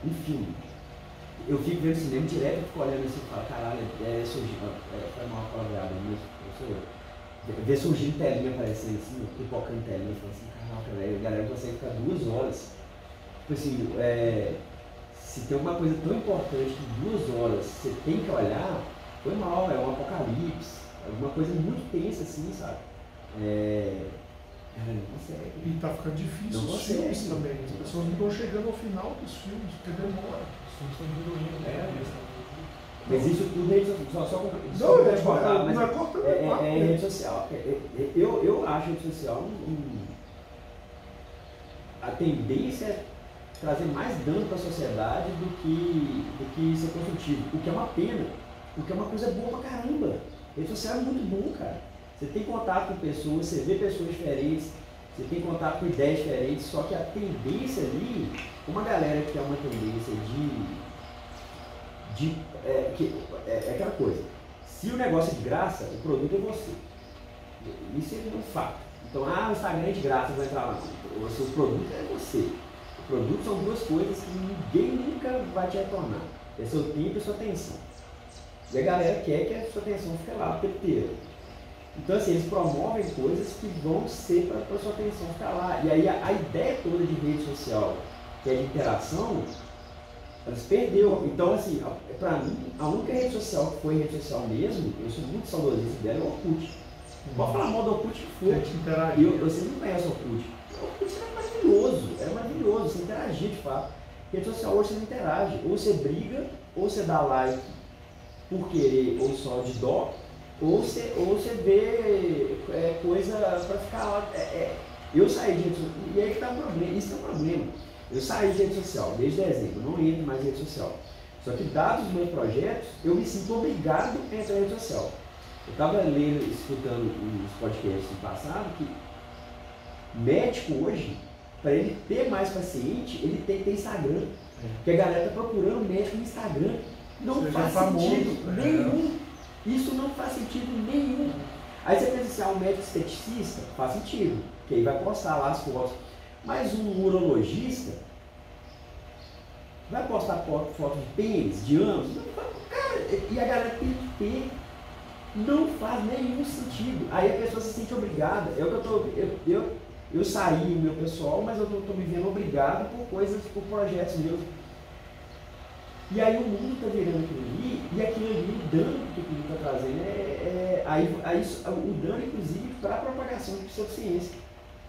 Um filme. Eu fico vendo cinema direto, eu fico olhando assim e falo, caralho, foi mal palavreado, mas sou eu. Ver surgindo telinha aparecendo assim, pipocando telinha, eu falo assim, caraca, velho, a galera consegue ficar 2 horas. Tipo assim, se tem uma coisa tão importante que 2 horas você tem que olhar, foi mal, é um apocalipse, alguma coisa muito tensa assim, sabe? Não consegue. E tá ficando difícil os filmes também. As pessoas não estão chegando ao final dos filmes, porque demora. Estão diluindo. Mas isso tudo é rede social. Eu acho rede social a tendência é trazer mais dano para a sociedade do que ser construtivo. O que é uma pena, porque é uma coisa boa pra caramba. Rede social é muito bom, cara. Você tem contato com pessoas, você vê pessoas diferentes, você tem contato com ideias diferentes, só que a tendência ali, uma galera que tem uma tendência é aquela coisa, se o negócio é de graça, o produto é você. Isso é um fato. Então, o Instagram é de graça, eu vou entrar lá. O seu produto é você. O produto são 2 coisas que ninguém nunca vai te retornar. É seu tempo e sua atenção. E a galera quer que a sua atenção fique lá o tempo inteiro. Então, assim, eles promovem coisas que vão ser para a sua atenção ficar lá. E aí, a ideia toda de rede social, que é de interação, eles perdeu. Então, assim, para mim, a única rede social que foi rede social mesmo, eu sou muito saudosista dela, é o Orkut. Pode falar mal do Orkut que for. Você não conhece o Orkut. O Orkut era maravilhoso, você interagia de fato. Rede social hoje você não interage. Ou você briga, ou você dá like por querer, ou só de dó, ou você vê coisa para ficar lá. Eu saí de rede social, e aí que tá o problema, isso é um problema. Eu saí de rede social desde dezembro, não entro mais em rede social. Só que, dados os meus projetos, eu me sinto obrigado a entrar em rede social. Eu estava lendo, escutando uns podcasts no passado, que médico hoje, para ele ter mais paciente, ele tem que ter Instagram. Porque a galera está procurando médico no Instagram. Não faz sentido nenhum. Isso não faz sentido nenhum. Aí você pensa assim, um médico esteticista, faz sentido, que aí vai postar lá as fotos. Mas um urologista vai postar foto de pênis, de ânus, cara, e a galera tem que ter. Não faz nenhum sentido. Aí a pessoa se sente obrigada. Eu saí meu pessoal, mas eu estou me vendo obrigado por coisas, por projetos meus. E aí o mundo está virando aquilo ali, e aquilo ali, o dano que aquilo está trazendo o dano, inclusive, para a propagação de pseudociência.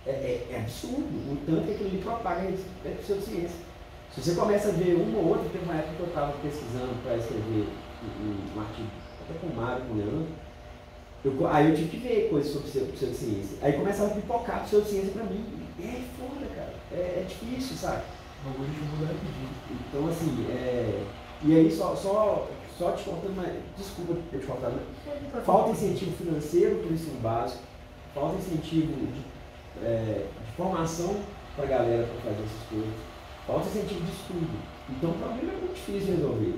É absurdo o tanto que aquilo ali propaga a pseudociência. Se você começa a ver uma ou outra, teve uma época que eu estava pesquisando para escrever um artigo, até com o Mário, com o Leandro, aí eu tive que ver coisas sobre pseudociência. Aí começava a pipocar pseudociência para mim. É foda, cara. É difícil, sabe? O algoritmo muda rapidinho. Então, assim, e aí só te cortando, mas desculpa ter te cortado, mas falta incentivo financeiro para o ensino básico, falta incentivo de formação para a galera para fazer essas coisas, falta incentivo de estudo. Então o problema é muito difícil de resolver.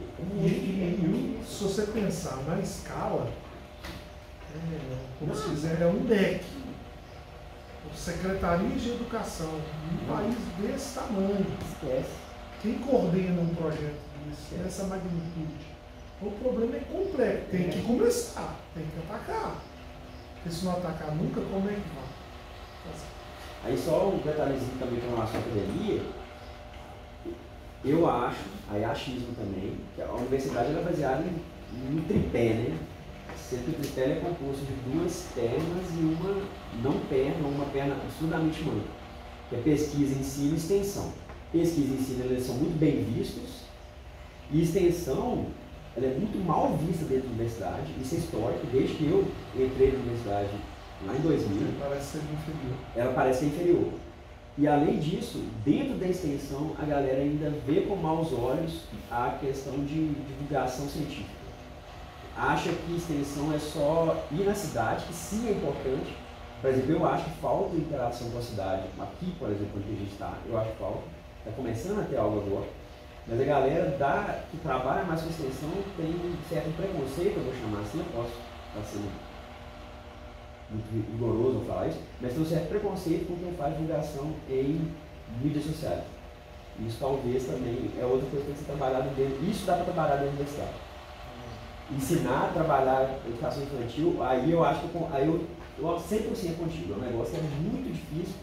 Se você pensar na escala, como se dizer, é um DEC. Secretaria de Educação, um país desse tamanho. Esquece. Quem coordena um projeto desse, nessa magnitude? O problema é complexo, tem que começar, tem que atacar. Porque se não atacar nunca, como é que vai? Aí só um detalhezinho também com relação à academia, eu acho, aí achismo também, que a universidade ela é baseada em um tripé, né? Sendo que o tripé é composto de 2 pernas e uma não perna, uma perna absurdamente manca, que é pesquisa, ensino e extensão. pesquisa e ensino eles são muito bem vistos, e extensão ela é muito mal vista dentro da universidade, isso é histórico, desde que eu entrei na universidade lá em 2000. Parece ser inferior. Ela parece ser inferior. E além disso, dentro da extensão, a galera ainda vê com maus olhos a questão de divulgação científica. Acha que extensão é só ir na cidade, que sim é importante. Por exemplo, eu acho que falta interação com a cidade. Aqui, por exemplo, onde a gente está, eu acho que falta. Está começando a ter algo agora. Mas a galera que trabalha mais com extensão tem um certo preconceito, eu vou chamar assim, eu posso estar sendo muito rigoroso ao falar isso, mas tem um certo preconceito com quem faz divulgação em mídias sociais. Isso talvez também é outra coisa que tem que ser trabalhada dentro. Isso dá para trabalhar dentro da universidade. Ensinar a trabalhar educação infantil, aí eu acho que eu 100% contigo. É um negócio que é muito difícil,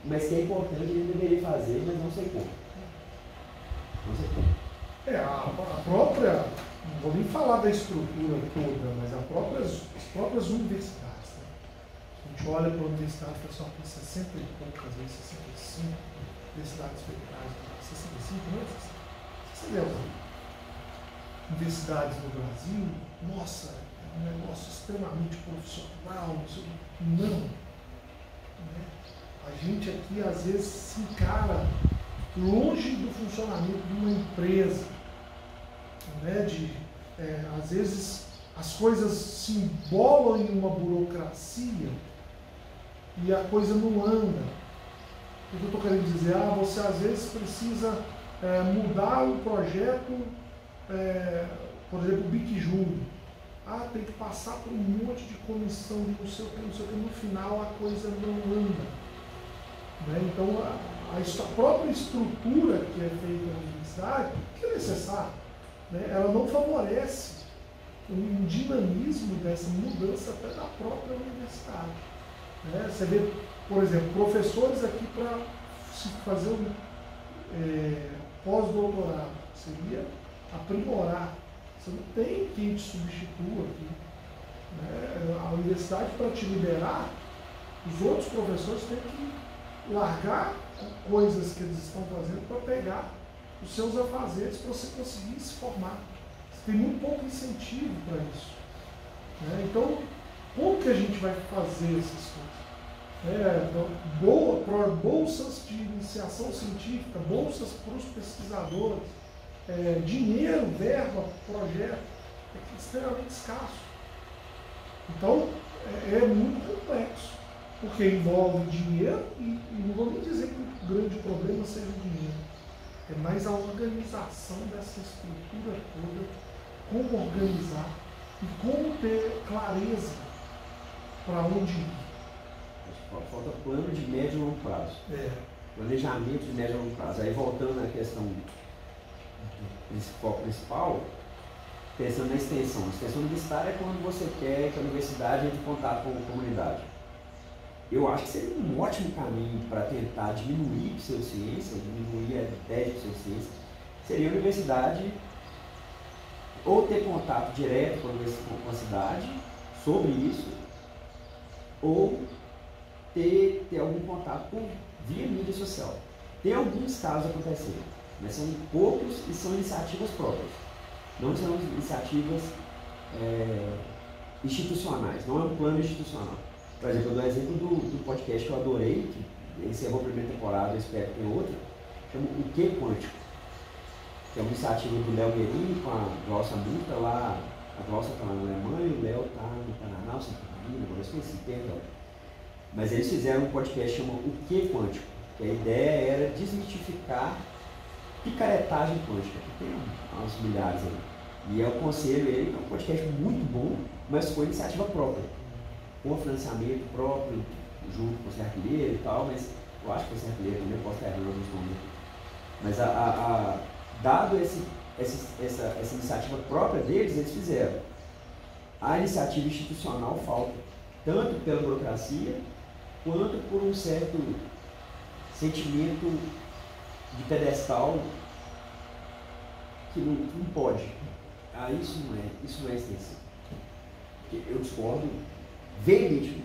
mas que é importante, ele deveria fazer, mas não sei como. Não sei como. A própria, não vou nem falar da estrutura toda, mas as próprias universidades. A gente olha para a universidade e fala assim, tem 60 e poucas, às vezes 65 universidades federais, 65, não é? 60 universidades no Brasil, nossa, é um negócio extremamente profissional, não. Né? A gente aqui às vezes se encara longe do funcionamento de uma empresa, né? Às vezes as coisas se embolam em uma burocracia e a coisa não anda. O que eu estou querendo dizer? Você às vezes precisa mudar o projeto, por exemplo, o BIC Júnior. Tem que passar por um monte de comissão de não sei o que, no final a coisa não anda. Né? Então, a própria estrutura que é feita na universidade, que é necessária, né? Ela não favorece um dinamismo dessa mudança até da própria universidade. Né? Você vê, por exemplo, professores aqui para se fazer um pós-doutorado, seria aprimorar. Você não tem quem te substitua aqui. Né? A universidade, para te liberar, os outros professores têm que largar coisas que eles estão fazendo para pegar os seus afazeres para você conseguir se formar. Você tem muito pouco incentivo para isso. Né? Então, como que a gente vai fazer essas coisas? Bolsas de iniciação científica, bolsas para os pesquisadores, dinheiro, verba, projeto, é extremamente escasso. Então, é muito complexo, porque envolve dinheiro e não vou nem dizer que o grande problema seja o dinheiro, é mais a organização dessa estrutura toda, como organizar e como ter clareza para onde ir. Falta plano de médio e longo prazo. Planejamento de médio e longo prazo. Aí voltando à questão do foco principal, pensando na extensão. A extensão universitária é quando você quer que a universidade entre em contato com a comunidade. Eu acho que seria um ótimo caminho para tentar diminuir a pseudociência, diminuir a ideia de pseudociência, seria a universidade ou ter contato direto com a cidade sobre isso, ou ter algum contato via mídia social. Tem alguns casos acontecendo, mas são poucos e são iniciativas próprias. Não são iniciativas institucionais, não é um plano institucional. Por exemplo, eu dou exemplo do podcast que eu adorei, que encerrou a primeira temporada, eu espero que tenha outra, chama O Que Quântico, que é uma iniciativa do Léo Guerini com a Glaucia Muta lá. A Glaucia está lá na Alemanha e o Léo está no Paraná, Santa Catarina, agora eu esqueci, perdão. Mas eles fizeram um podcast que chama O Que Quântico, que a ideia era desmistificar picaretagem quântica, que tem uns milhares aí. E eu aconselho ele, é um podcast muito bom, mas foi iniciativa própria, com financiamento próprio, junto com o Serrapilheiro e tal, mas eu acho que o Serrapilheiro também pode estar errando alguns momentos. Mas dado essa iniciativa própria deles, eles fizeram. A iniciativa institucional falta, tanto pela burocracia, quanto por um certo sentimento de pedestal que não pode. Isso não é extensão. Eu discordo veementemente.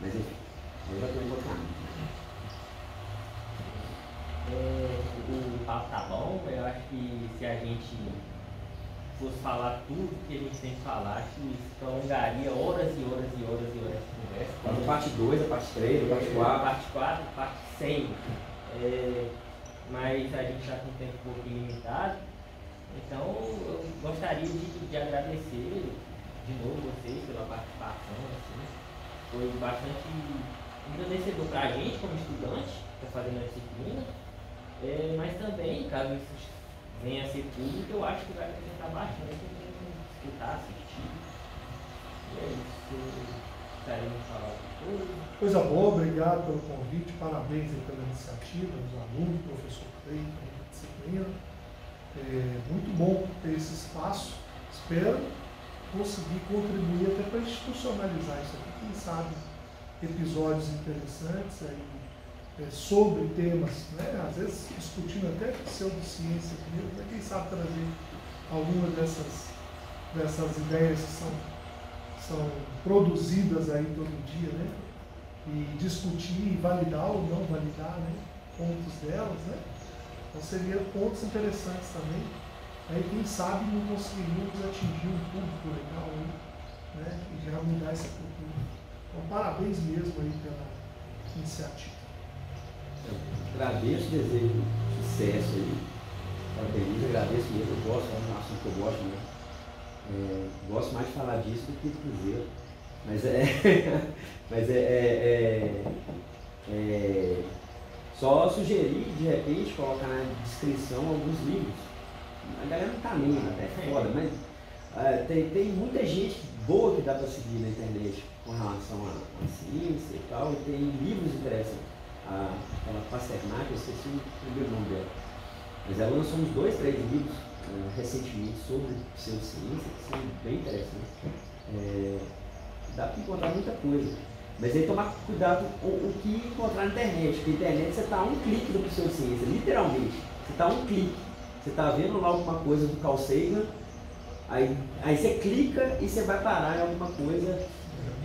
Mas enfim, eu já estou em outro caminho. papo tá bom, eu acho que se a gente fosse falar tudo que a gente tem que falar, acho que isso prolongaria horas e horas e horas e horas de conversa. A parte 2, a parte 3, a parte 4. A parte 4, a parte 100. Mas a gente está com um tempo um pouco limitado, então eu gostaria de agradecer de novo vocês pela participação. Assim. Foi bastante engrandecedor para a gente como estudante, que está fazendo a disciplina, mas também, caso isso venha a ser público, eu acho que vai acrescentar bastante quem escutar, assistir. E é isso. Gostaria de falar tudo. Coisa boa, obrigado pelo convite, parabéns aí pela iniciativa, dos alunos, professor Cleiton, da disciplina. Muito bom ter esse espaço, espero conseguir contribuir até para institucionalizar isso aqui, quem sabe episódios interessantes aí, sobre temas, né? Às vezes discutindo até pseudociência mesmo, né? Quem sabe trazer algumas dessas ideias que são produzidas aí todo dia, né? E discutir e validar ou não validar, né? Pontos delas, né? Então seriam pontos interessantes também. Aí quem sabe não conseguiríamos atingir um público legal aí, né? E já mudar essa cultura. Então parabéns mesmo aí pela iniciativa. Eu agradeço, desejo sucesso aí. Parabéns, agradeço mesmo, eu gosto, é um assunto que eu gosto mesmo. Gosto mais de falar disso do que do Cruzeiro. Mas só sugerir, de repente, colocar na descrição alguns livros. A galera não tá nem até foda, mas tem muita gente boa que dá para seguir na internet com relação à ciência e tal, e tem livros interessantes. Aquela Pasternak, eu esqueci o primeiro nome dela, mas ela lançou uns 2, 3 livros recentemente sobre pseudociência, que são bem interessantes. Dá para encontrar muita coisa, mas aí tomar cuidado com o que encontrar na internet, porque na internet você está a um clique do pseudociência, literalmente, você está a um clique, você está vendo lá alguma coisa do Carl Sagan, aí você clica e você vai parar em alguma coisa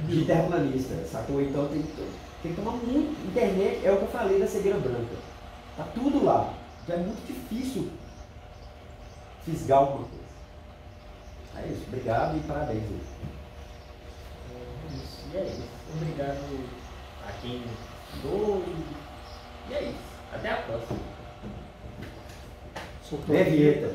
de terraplanista, sacou? Então tem que tomar muito. Internet é o que eu falei da cegueira branca. Tá tudo lá. Já é muito difícil fisgar alguma coisa. É isso. Obrigado e parabéns. E é isso. Obrigado a quem estudou. E é isso. Até a próxima. Minha vinheta.